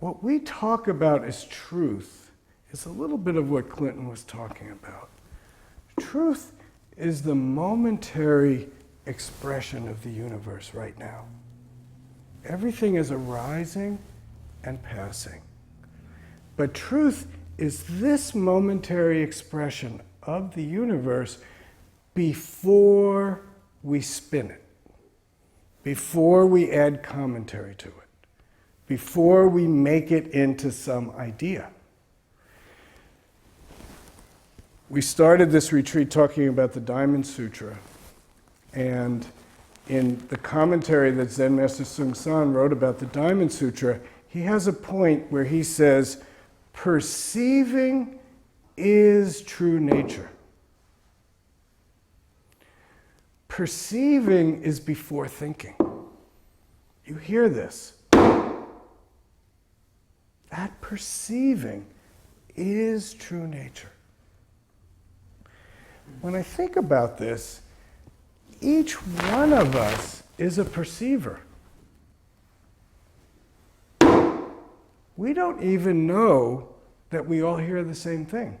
what we talk about as truth is a little bit of what Clinton was talking about. Truth is the momentary expression of the universe right now. Everything is arising and passing. But truth is this momentary expression of the universe before we spin it, before we add commentary to it, before we make it into some idea. We started this retreat talking about the Diamond Sutra, and in the commentary that Zen Master Bon Soeng wrote about the Diamond Sutra, he has a point where he says, perceiving is true nature. Perceiving is before thinking. You hear this. That perceiving is true nature. When I think about this, each one of us is a perceiver. We don't even know that we all hear the same thing.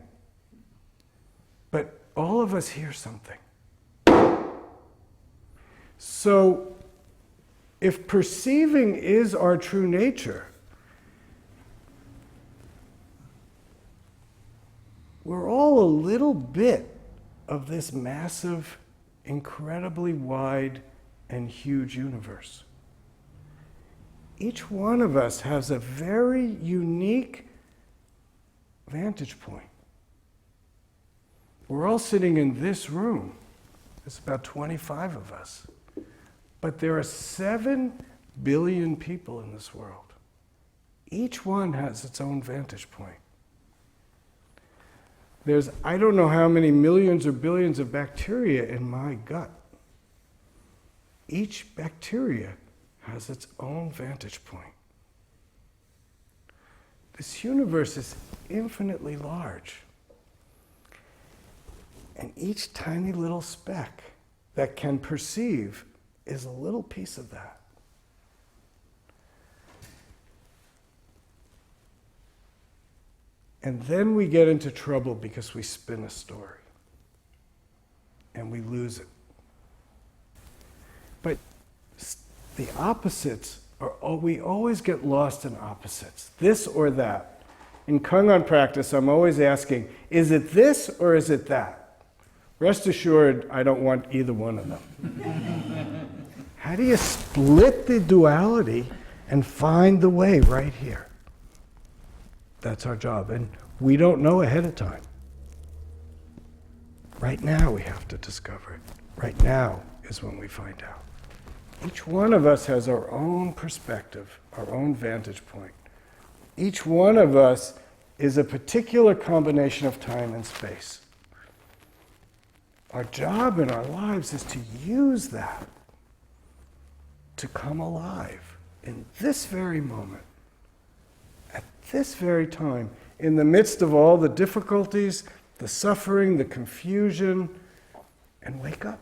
But all of us hear something. So, if perceiving is our true nature, we're all a little bit of this massive, incredibly wide and huge universe. Each one of us has a very unique vantage point. We're all sitting in this room. There's about 25 of us. But there are 7 billion people in this world. Each one has its own vantage point. There's, I don't know how many millions or billions of bacteria in my gut. Each bacteria has its own vantage point. This universe is infinitely large. And each tiny little speck that can perceive is a little piece of that. And then we get into trouble because we spin a story. And we lose it. But the opposites are, we always get lost in opposites. This or that. In Kangan practice, I'm always asking, is it this or is it that? Rest assured, I don't want either one of them. How do you split the duality and find the way right here? That's our job, and we don't know ahead of time. Right now we have to discover it. Right now is when we find out. Each one of us has our own perspective, our own vantage point. Each one of us is a particular combination of time and space. Our job in our lives is to use that to come alive in this very moment, at this very time, in the midst of all the difficulties, the suffering, the confusion, and wake up.